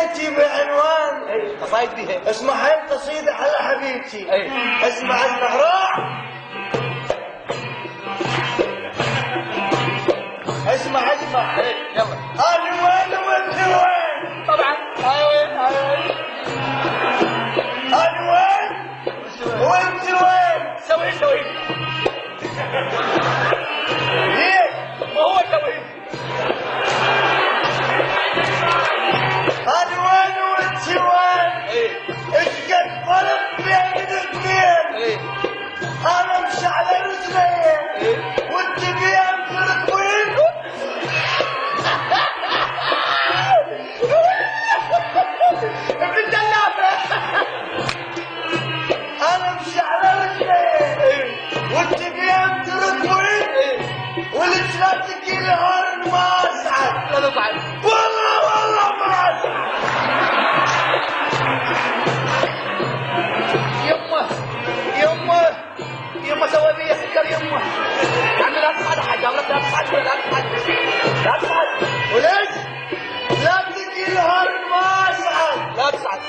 قصيدتي بعنوان قصايد بيها اسمعين قصيدة على حبيبتي. اسمع الزهراء، اسمع يلا. انا وين وانت وين؟ طبعا ايوه انا وين وانت وين؟ سوي ليه؟ ما هو سوي. انا وين وانت وين؟ ايش قد فرق بين الاثنين؟ انا امشي على رجلي وانت بين تركوين. ابن الدلافه. انا امشي على رجلي وانت بين تركوين، ولجلاتك الهرن ما اسعد. لا تطعن والله ما اسعد. يما سوي بي سكر يما. يعني لا تصعد حاجه، لا تصعد لا تصعد. وليش؟ جلاتك الهرن ما اسعد. لا تصعد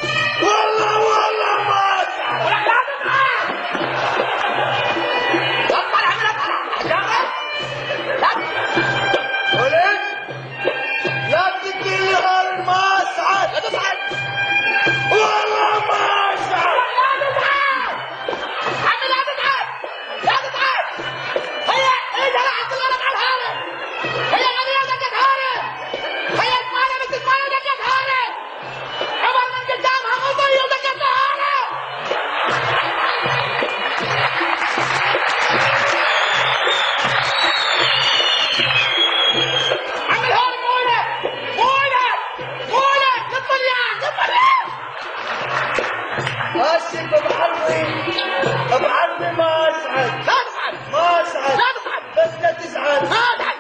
والله ما اسعد. لا تصعد. لا تصعد عمي، لا تصعد حجامه. لا وليش؟ جلاتك الهرن ما اسعد. لا تصعد. والله ما اسعد. هاشم بعرضي ما اسعد. لا تصعد. ما اسعد. لا تصعد. بس لا تزعل. ما تصعد.